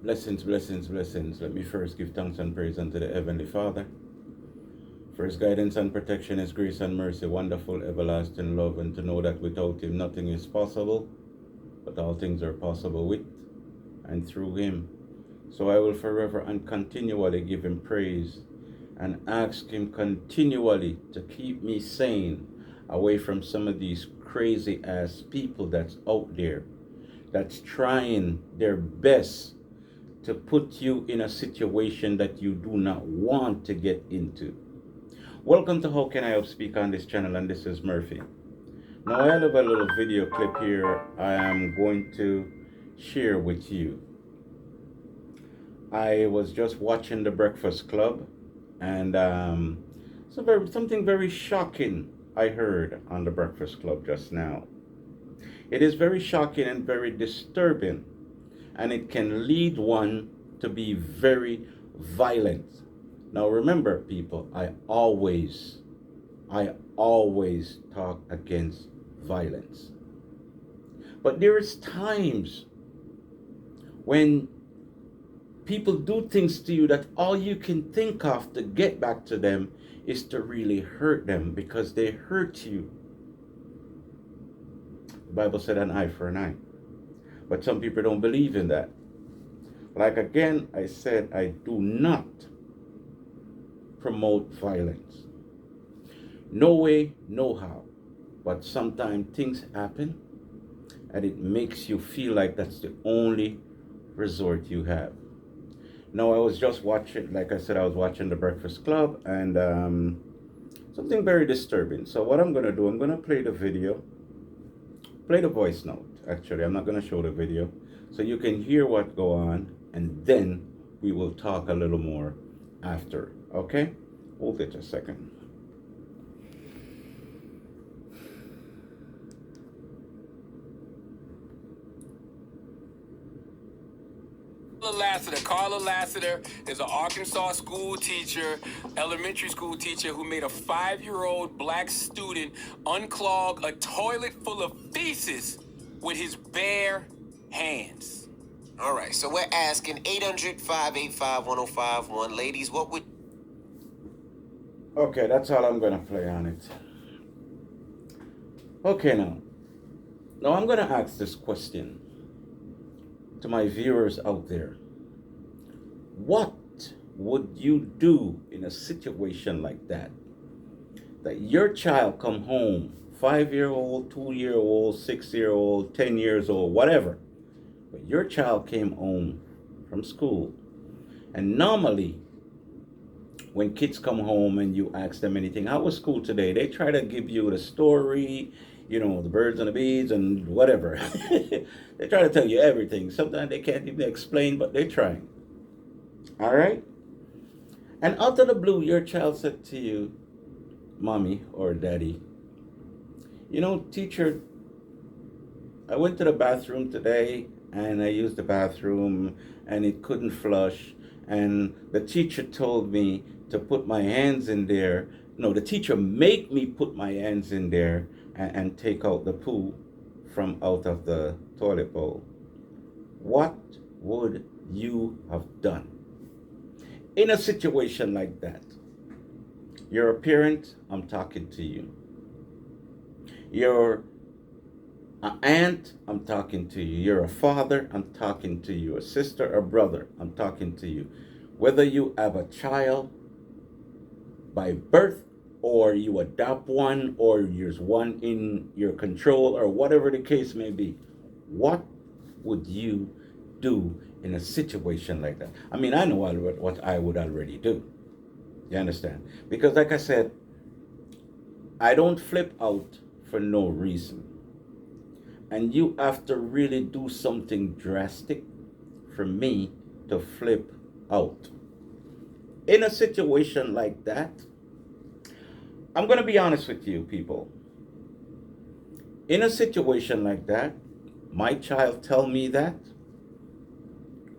Blessings, blessings, blessings. Let me first give thanks and praise unto the Heavenly Father. For His guidance and protection, His grace and mercy, wonderful, everlasting love, and to know that without Him nothing is possible, but all things are possible with and through Him. So I will forever and continually give Him praise and ask Him continually to keep me sane away from some of these crazy ass people that's out there, that's trying their best to put you in a situation that you do not want to get into. Welcome to How Can I Help Speak on this channel, and this is Murphy. Now I have a little video clip here I am going to share with you. I was just watching The Breakfast Club, and something very shocking I heard on The Breakfast Club just now. It is very shocking and very disturbing, and it can lead one to be very violent. Now remember, people, I always talk against violence. But there is times when people do things to you that all you can think of to get back to them is to really hurt them because they hurt you. The Bible said an eye for an eye. But some people don't believe in that. Like again, I said, I do not promote violence. No way, no how. But sometimes things happen and it makes you feel like that's the only resort you have. Now, I was just watching, like I said, I was watching The Breakfast Club, and something very disturbing. So what I'm going to do, I'm going to play the video, play the voice note. Actually, I'm not going to show the video, so you can hear what go on, and then we will talk a little more after. Okay? Hold it a second. Carla Lassiter is an Arkansas school teacher, elementary school teacher, who made a 5-year-old black student unclog a toilet full of feces with his bare hands. All right, so we're asking 800-585-1051. Ladies, what would... Okay, that's all I'm going to play on it. Okay, now I'm going to ask this question to my viewers out there. What would you do in a situation like that? That your child come home, 5-year-old, 2-year-old, 6-year-old, 10 years old, whatever. But your child came home from school. And normally, when kids come home and you ask them anything, how was school today? They try to give you the story, you know, the birds and the bees and whatever. They try to tell you everything. Sometimes they can't even explain, but they're trying. All right? And out of the blue, your child said to you, Mommy or Daddy, you know, teacher, I went to the bathroom today and I used the bathroom and it couldn't flush. And the teacher told me to put my hands in there. No, the teacher made me put my hands in there and take out the poo from out of the toilet bowl. What would you have done in a situation like that? You're a parent, I'm talking to you. You're an aunt, I'm talking to you. You're a father, I'm talking to you. A sister or brother, I'm talking to you. Whether you have a child by birth or you adopt one or there's one in your control or whatever the case may be, what would you do in a situation like that? I mean, I know what I would already do. You understand? Because like I said, I don't flip out for no reason. And you have to really do something drastic for me to flip out. In a situation like that, I'm going to be honest with you, people. In a situation like that, my child tell me that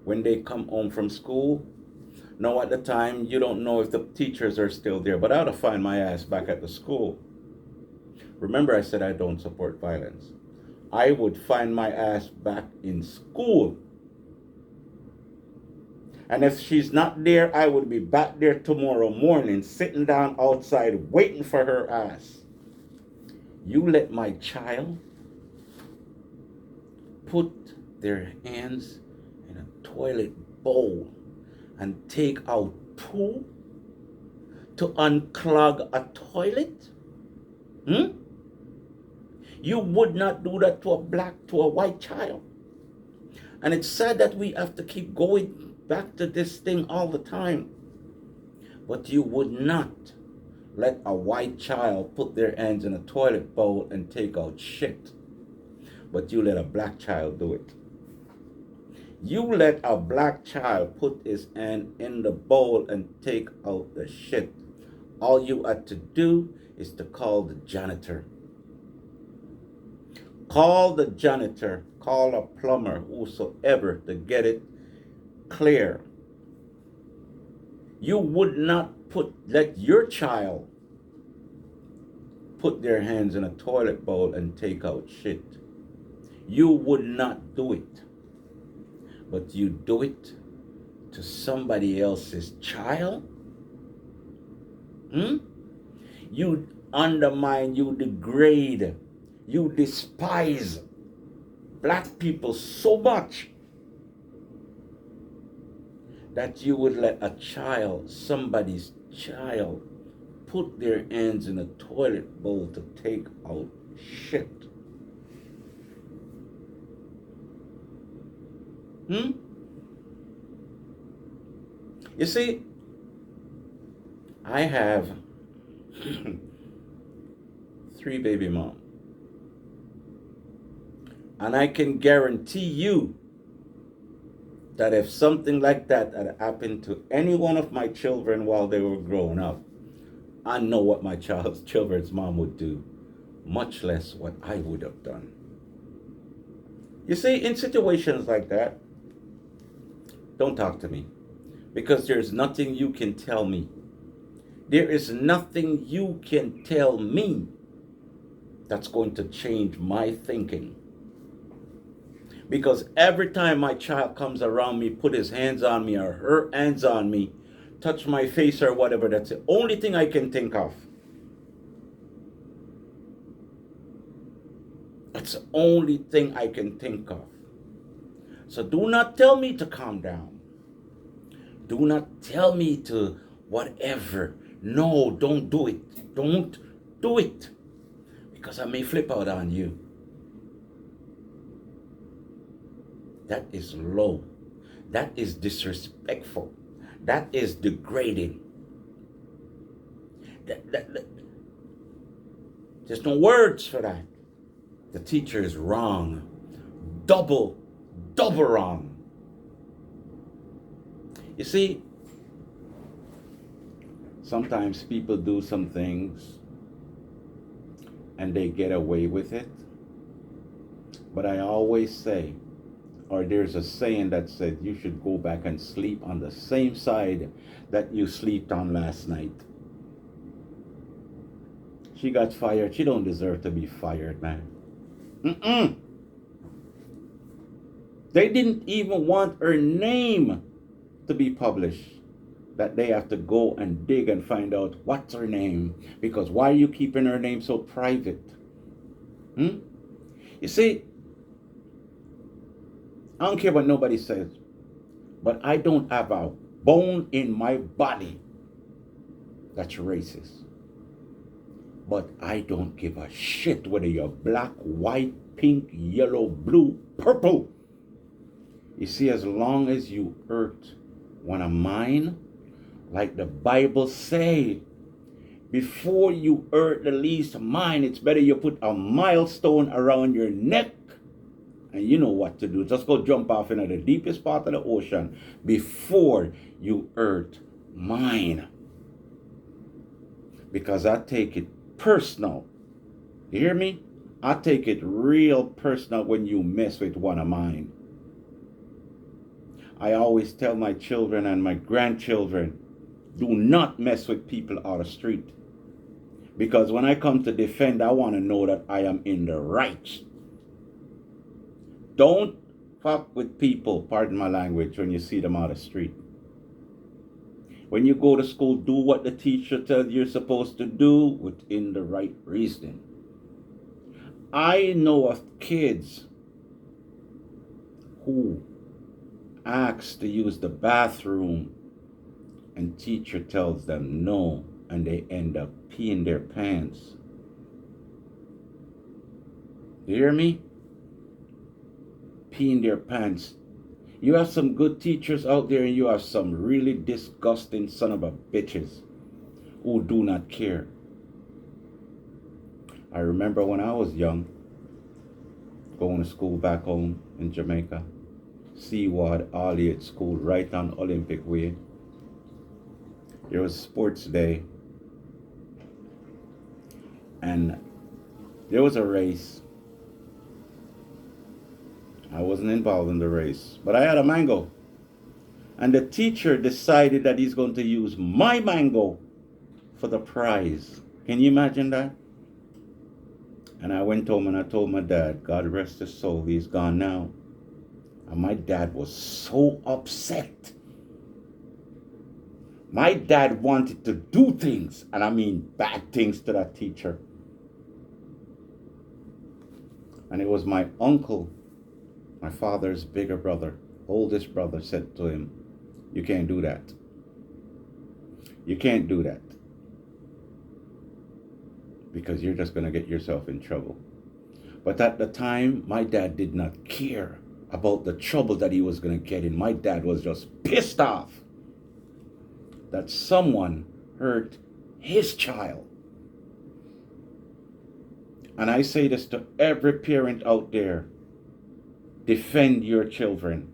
when they come home from school. Now at the time, you don't know if the teachers are still there, but I ought to find my ass back at the school. Remember, I said I don't support violence. I would find my ass back in school And if she's not there, I would be back there tomorrow morning, sitting down outside, waiting for her ass. You let my child put their hands in a toilet bowl and take out poo to unclog a toilet? You would not do that to a white child. And it's sad that we have to keep going back to this thing all the time. But you would not let a white child put their hands in a toilet bowl and take out shit. But you let a black child do it. You let a black child put his hand in the bowl and take out the shit. All you had to do is to call the janitor. Call the janitor, call a plumber, whosoever, to get it clear. You would not let your child put their hands in a toilet bowl and take out shit. You would not do it. But you do it to somebody else's child? You undermine, you degrade, you despise black people so much that you would let a child, somebody's child, put their hands in a toilet bowl to take out shit. You see, I have 3 baby moms. And I can guarantee you that if something like that had happened to any one of my children while they were growing up, I know what my children's mom would do, much less what I would have done. You see, in situations like that, don't talk to me, because there's nothing you can tell me. There is nothing you can tell me that's going to change my thinking. Because every time my child comes around me, put his hands on me or her hands on me, touch my face or whatever, that's the only thing I can think of. That's the only thing I can think of. So do not tell me to calm down. Do not tell me to whatever. No, don't do it. Don't do it. Because I may flip out on you. That is low. That is disrespectful. That is degrading. There's no words for that. The teacher is wrong. Double wrong. You see, sometimes people do some things and they get away with it. But I always say, or there's a saying that said, you should go back and sleep on the same side that you slept on last night. She got fired. She don't deserve to be fired, man. They didn't even want her name to be published. That they have to go and dig and find out what's her name. Because why are you keeping her name so private? You see, I don't care what nobody says, but I don't have a bone in my body that's racist. But I don't give a shit whether you're black, white, pink, yellow, blue, purple. You see, as long as you hurt one of mine, like the Bible say, before you hurt the least of mine, it's better you put a milestone around your neck. And you know what to do. Just go jump off into the deepest part of the ocean before you hurt mine. Because I take it personal. You hear me? I take it real personal when you mess with one of mine. I always tell my children and my grandchildren, do not mess with people out of the street. Because when I come to defend, I want to know that I am in the right. Don't fuck with people, pardon my language, when you see them out of the street. When you go to school, do what the teacher tells you you're supposed to do within the right reasoning. I know of kids who ask to use the bathroom and teacher tells them no, and they end up peeing their pants. You hear me? Peeing their pants. You have some good teachers out there, and you have some really disgusting son of a bitches who do not care. I remember when I was young, going to school back home in Jamaica, Seaward Elliott School, right on Olympic Way. There was sports day, and there was a race. I wasn't involved in the race, but I had a mango. And the teacher decided that he's going to use my mango for the prize. Can you imagine that? And I went home and I told my dad, God rest his soul, he's gone now. And my dad was so upset. My dad wanted to do things, and I mean bad things, to that teacher. And it was my uncle, my father's bigger brother, oldest brother, said to him, you can't do that. You can't do that. Because you're just going to get yourself in trouble. But at the time, my dad did not care about the trouble that he was going to get in. My dad was just pissed off that someone hurt his child. And I say this to every parent out there. Defend your children.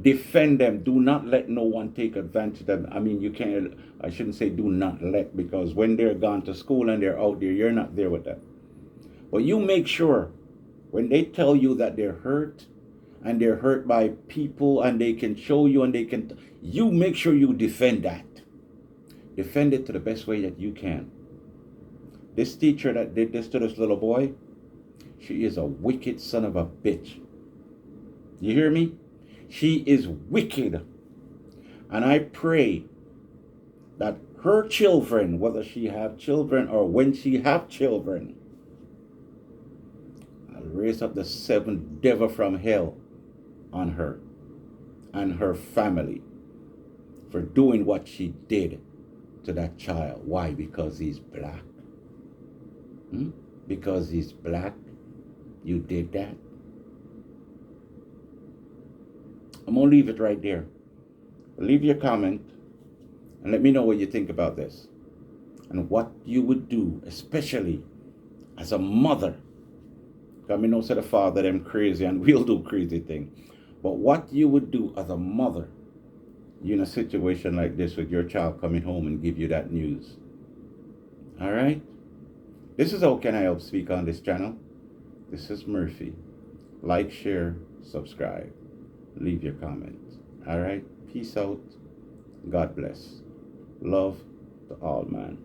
Defend them. Do not let no one take advantage of them. I mean, you can't, I shouldn't say do not let, because when they're gone to school and they're out there, you're not there with them. But you make sure when they tell you that they're hurt, and they're hurt by people, and they can show you, and they can, you make sure you defend that. Defend it to the best way that you can. This teacher that did this to this little boy, she is a wicked son of a bitch. You hear me? She is wicked. And I pray that her children, whether she have children or when she have children, I'll raise up the seventh devil from hell on her and her family for doing what she did to that child. Why? Because he's black. Because he's black, you did that? I'm going to leave it right there. Leave your comment and let me know what you think about this and what you would do, especially as a mother. Because I know say the father them crazy and we'll do crazy things. But what you would do as a mother, you in a situation like this with your child coming home and give you that news. All right? This is How Can I Help Speak on this channel. This is Murphy. Like, share, subscribe. Leave your comments. All right? Peace out. God bless. Love to all, man.